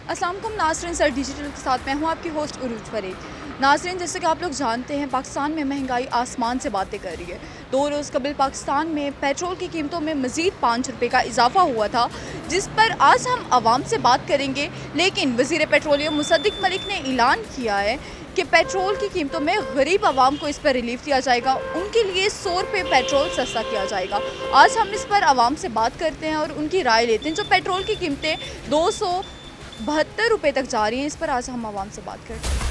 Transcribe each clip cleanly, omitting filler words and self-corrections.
अस्सलाम वालेकुम नाज़रीन, सर डिजिटल के साथ मैं हूँ आपकी होस्ट उरूज फरीद। नाज़रीन, जैसे कि आप लोग जानते हैं, पाकिस्तान में महंगाई आसमान से बातें कर रही है। 2 रोज़ कबल पाकिस्तान में पेट्रोल की कीमतों में मज़ीद 5 रुपये का इजाफा हुआ था, जिस पर आज हम आवाम से बात करेंगे। लेकिन वज़ीर पेट्रोलियम मुसद्दिक मलिक ने ऐलान किया है कि पेट्रोल की कीमतों में गरीब आवाम को इस पर रिलीफ दिया जाएगा, उनके लिए 100 रुपये पेट्रोल सस्ता किया जाएगा। आज हम इस पर आवाम से बात करते हैं और उनकी राय लेते हैं। जो पेट्रोल की कीमतें 272 रुपये तक जा रही हैं, इस पर आज हम आवाम से बात करते हैं।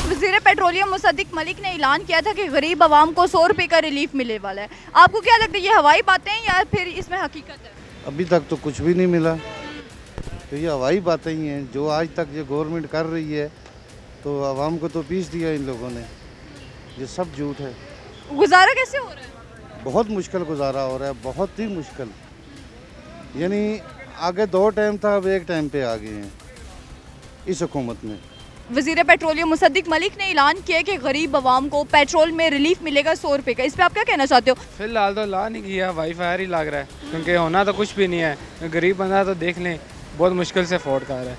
वज़ीर पेट्रोलियम मुसद्दिक मलिक ने ऐलान किया था कि गरीब आवाम को 100 रुपये का रिलीफ मिलने वाला है। आपको क्या लगता है, ये हवाई बातें हैं या फिर इसमें हकीकत है? अभी तक तो कुछ भी नहीं मिला, तो ये हवाई बातें ही हैं जो आज तक ये गवर्नमेंट कर रही है। तो आवाम को तो पीस दिया इन लोगों ने, ये सब झूठ है। गुजारा कैसे हो रहा है? बहुत मुश्किल गुजारा हो रहा है, बहुत ही मुश्किल। यानी आगे 2 टाइम था, अब 1 टाइम पे आ गए हैं इस हुकूमत में। वज़ीर पेट्रोलियम मुसद्दिक मलिक ने ऐलान किया कि गरीब आवाम को पेट्रोल में रिलीफ मिलेगा 100 रुपये का। इस पर आप क्या कहना चाहते हो? फिलहाल तो ला नहीं किया, वाई फायर ही लग रहा है, क्योंकि होना तो कुछ भी नहीं है। गरीब बंदा तो देख लें बहुत मुश्किल से अफोर्ड कर रहा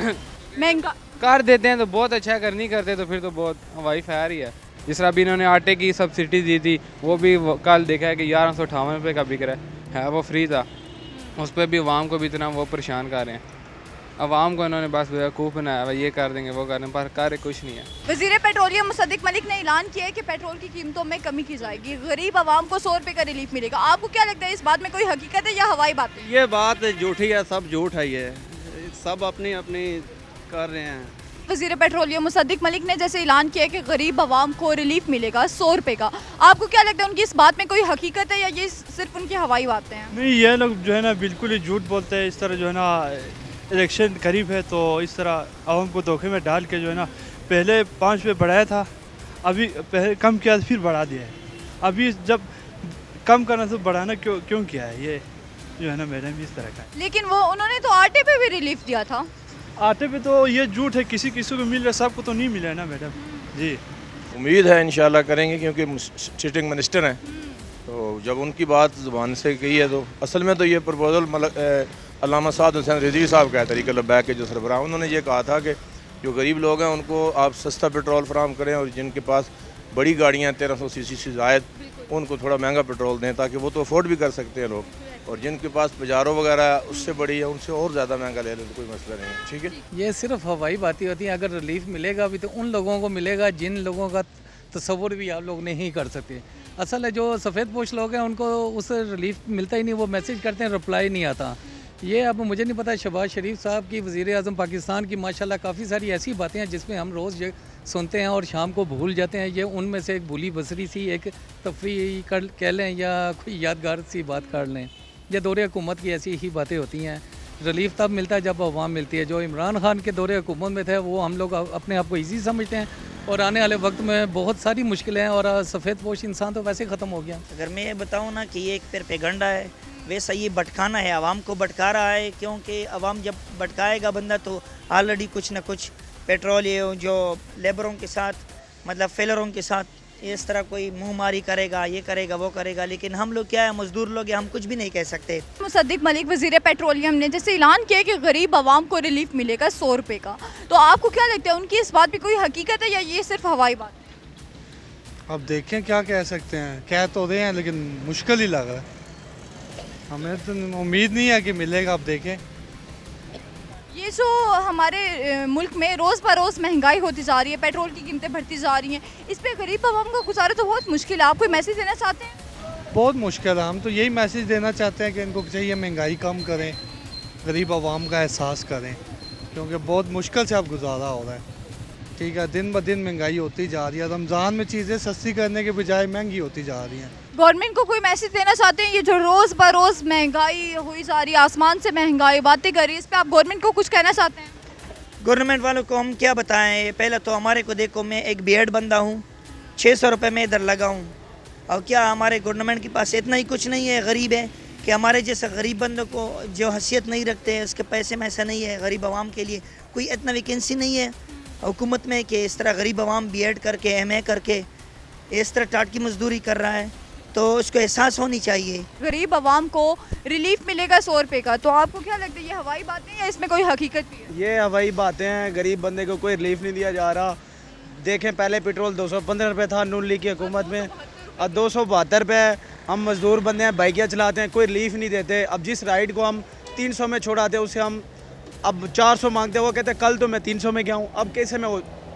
है। महंगा कर देते हैं तो बहुत अच्छा है, अगर नहीं करते तो फिर तो बहुत वाई फायर ही है। जिस तरह अभी इन्होंने आटे की सब्सिडी दी थी, वो भी कल देखा है कि 1158 रुपये का बिक रहा है, वो फ्री था। उस पर भी आवाम को भी इतना वो परेशान कर रहे हैं। आवाम को इन्होंने बस बेवकूफ़ बनाया, ये कर देंगे वो कर देंगे, पर कार्य कुछ नहीं है। वज़ीर पेट्रोलियम मुसद्दिक मलिक ने ऐलान किया है कि पेट्रोल की कीमतों में कमी की जाएगी, गरीब आवाम को 100 रुपये का रिलीफ मिलेगा। आपको क्या लगता है, इस बात में कोई हकीकत है या हवाई बात है? ये बात झूठी है, सब झूठ है, ये सब अपनी अपनी कर रहे हैं। वज़ीर पेट्रोलियम मुसद्दिक मलिक ने जैसे ऐलान किया कि गरीब आवाम को रिलीफ मिलेगा 100 रुपये का, आपको क्या लगता है, उनकी इस बात में कोई हकीकत है या ये सिर्फ उनकी हवाई बातें हैं? नहीं, ये लोग जो है ना बिल्कुल ही झूठ बोलते हैं। इस तरह जो है ना इलेक्शन करीब है तो इस तरह आवाम को धोखे में डाल के जो है ना पहले 5 रुपये बढ़ाया था, अभी पहले कम किया फिर बढ़ा दिया है। अभी जब कम करना तो बढ़ाना क्यों किया है, ये जो है ना मैडम इस तरह का है। लेकिन वो उन्होंने तो आटे पे भी रिलीफ दिया था। आटे पे तो ये झूठ है, किसी किसी को मिल रहा है, सबको तो नहीं मिला है ना मैडम जी। उम्मीद है इंशाल्लाह करेंगे, क्योंकि सिटिंग मिनिस्टर हैं, तो जब उनकी बात ज़ुबान से कही है तो असल में तो ये प्रपोजल अल्लामा साद हुसैन रिजवी साहब का है, तरीक़े लब्बैक के जो सरबराह, उन्होंने ये कहा था कि जो गरीब लोग हैं उनको आप सस्ता पेट्रोल फराहम करें, और जिनके पास बड़ी गाड़ियाँ 1300 सीसी से ज़ायद, उनको थोड़ा महंगा पेट्रोल दें, ताकि वो तो अफोर्ड भी कर सकते हैं लोग, और जिनके पास पजारो वगैरह उससे बड़ी है उनसे और ज़्यादा महंगा ले लें तो कोई मसला नहीं है। ठीक है, ये सिर्फ हवाई बातें होती हैं। अगर रिलीफ मिलेगा भी तो उन लोगों को मिलेगा जिन लोगों का तसव्वुर भी आप लोग नहीं कर सकते। असल है जो सफ़ेद पोश लोग हैं उनको उस रिलीफ मिलता ही नहीं, वो मैसेज करते हैं, रिप्लाई नहीं आता। ये अब मुझे नहीं पता, शहबाज शरीफ साहब की, वज़ीर आज़म पाकिस्तान की, माशाल्लाह काफ़ी सारी ऐसी बातें हैं जिसमें हम रोज़ ये सुनते हैं और शाम को भूल जाते हैं। ये उनमें से एक भूली बसरी सी एक तफरीह कर कह लें या कोई यादगार सी बात कर लें। ये दौरे हुकूमत की ऐसी ही बातें होती हैं। रिलीफ तब मिलता है जब अवाम मिलती है। जो इमरान खान के दौरे हुकूमत में थे वो हम लोग अपने आप को ईजी समझते हैं, और आने वाले वक्त में बहुत सारी मुश्किलें हैं, और सफ़ेद पोश इंसान तो वैसे ख़त्म हो गया। अगर मैं ये बताऊँ ना कि ये एक प्रोपेगेंडा है, वैसा ये भटकाना है, आवाम को भटका रहा है। क्योंकि आवाम जब भटकाएगा बंदा तो ऑलरेडी कुछ ना कुछ पेट्रोल ये जो लेबरों के साथ, मतलब फेलरों के साथ इस तरह कोई मुंहमारी करेगा, ये करेगा वो करेगा। लेकिन हम लोग क्या है, मजदूर लोग हैं, हम कुछ भी नहीं कह सकते। मुसद्दिक मलिक वज़ीर पेट्रोलियम ने जैसे ऐलान किया कि गरीब आवाम को रिलीफ मिलेगा 100 रुपये का, तो आपको क्या लगता है, उनकी इस बात में कोई हकीकत है या ये सिर्फ हवाई बात है? अब देखें क्या कह सकते हैं, कह तो रहे हैं लेकिन मुश्किल ही लग रहा है। हमें तो उम्मीद नहीं है कि मिलेगा। अब देखें, ये जो हमारे मुल्क में रोज़ बरोज़ महंगाई होती जा रही है, पेट्रोल की कीमतें बढ़ती जा रही हैं, इस पे गरीब आवाम का गुजारा तो बहुत मुश्किल है। आप कोई मैसेज देना चाहते हैं? बहुत मुश्किल है। हम तो यही मैसेज देना चाहते हैं कि इनको चाहिए महंगाई कम करें, गरीब आवाम का एहसास करें, क्योंकि बहुत मुश्किल से अब गुजारा हो रहा है। ठीक है, दिन ब दिन महंगाई होती जा रही है। रमज़ान में चीज़ें सस्ती करने के बजाय महंगी होती जा रही हैं। गवर्नमेंट को कोई मैसेज देना चाहते हैं, ये जो रोज़ बरोज़ महंगाई हुई जा रही है, आसमान से महंगाई बातें कर रही है, इस पर आप गवर्नमेंट को कुछ कहना चाहते हैं? गवर्नमेंट वालों को हम क्या बताएं, पहले तो हमारे को देखो, मैं एक बीएड बंदा हूँ, 600 रुपये में इधर लगा हूँ, और क्या हमारे गवर्नमेंट के पास इतना ही कुछ नहीं है, गरीब है कि हमारे जैसे गरीब बंदों को जो हैसियत नहीं रखते हैं उसके पैसे में ऐसा नहीं है। गरीब आवाम के लिए कोई इतना वैकेंसी नहीं है हुकूमत में कि इस तरह गरीब आवाम बीएड करके एमए करके इस तरह टाट की मजदूरी कर रहा है। तो उसको एहसास होनी चाहिए। गरीब आवाम को रिलीफ मिलेगा 100 रुपये का, तो आपको क्या लगता है ये हवाई बातें हैं या इसमें कोई हकीकत भी है? ये हवाई बातें हैं, गरीब बंदे को कोई रिलीफ नहीं दिया जा रहा। देखें पहले पेट्रोल 215 रुपये था नून लीग की हुकूमत में, अब 272 रुपये है। हम मजदूर बंदे हैं, बाइकियाँ चलाते हैं, कोई रिलीफ नहीं देते। अब जिस राइड को हम 300 में छोड़ाते हैं उसे हम अब 400 मांगते हैं। वो कहते हैं कल तो मैं 300 में गया हूँ, अब कैसे मैं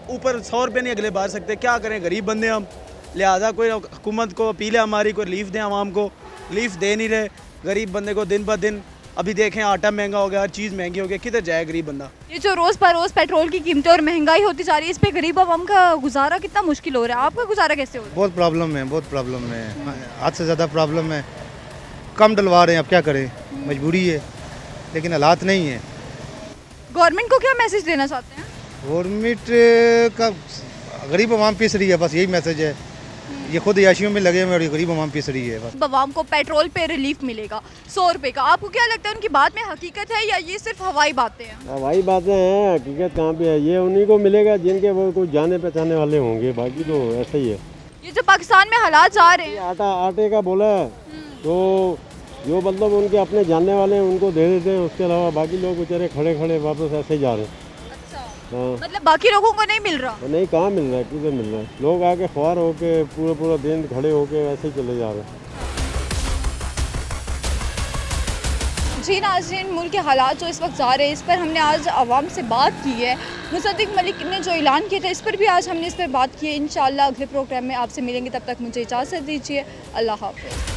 ऊपर 100 रुपये नहीं अगले बार सकते? क्या करें, गरीब बंदे हम। लिहाजा कोई हुकूमत को अपील है हमारी, कोई रिलीफ दें आवाम को। रिलीफ दे नहीं रहे गरीब बंदे को दिन ब दिन। अभी देखें आटा महंगा हो गया, हर चीज़ महंगी हो गई, किधर जाए गरीब बंदा? ये जो रोज़ बरोज़ पेट्रोल की कीमतें और महंगाई होती जा रही है, इस पे गरीब आवाम का गुजारा कितना मुश्किल हो रहा है। आपका गुजारा कैसे हो रहा है? बहुत प्रॉब्लम है, बहुत प्रॉब्लम है, हद से ज़्यादा प्रॉब्लम है। कम डलवा रहे हैं, अब क्या करें, मजबूरी है, लेकिन हालात नहीं है। गवर्नमेंट को क्या मैसेज देना चाहते हैं? गवर्नमेंट का गरीब आवाम पिस रही है, बस यही मैसेज है। ये खुद याशियों में लगे हुए और ये गरीब आवाम पिस रही है बस। आवाम को पेट्रोल पे रिलीफ मिलेगा 100 रुपये का, आपको क्या लगता है उनकी बात में हकीकत है या ये सिर्फ हवाई बातें हैं? हवाई बातें हैं, हकीकत कहाँ पे है? ये उन्हीं को मिलेगा जिनके वो कुछ जाने पहचाने वाले होंगे, बाकी तो ऐसा ही है। ये जो पाकिस्तान में हालात जा रहे हैं, आटे का बोला है तो जो मतलब उनके अपने जानने वाले हैं उनको दे देते हैं, उसके अलावा बाकी लोग बेचारे खड़े खड़े वापस ऐसे ही जा रहे हैं। हाँ, मतलब बाकी लोगों को नहीं मिल रहा। तो नहीं, कहाँ मिल रहा है, किधर मिल रहा है? लोग आके ख्वार होके पूरा दिन खड़े होके ऐसे ही चले जा रहे हैं। जी नाज़रीन, मुल्क के हालात जो इस वक्त जा रहे हैं, इस पर हमने आज आवाम से बात की है। मुसद्दिक मलिक ने जो ऐलान किया था, इस पर भी आज हमने इस पर बात की है। इंशाअल्लाह अगले प्रोग्राम में आपसे मिलेंगे, तब तक मुझे इजाज़त दीजिए। अल्लाह हाफ़िज़।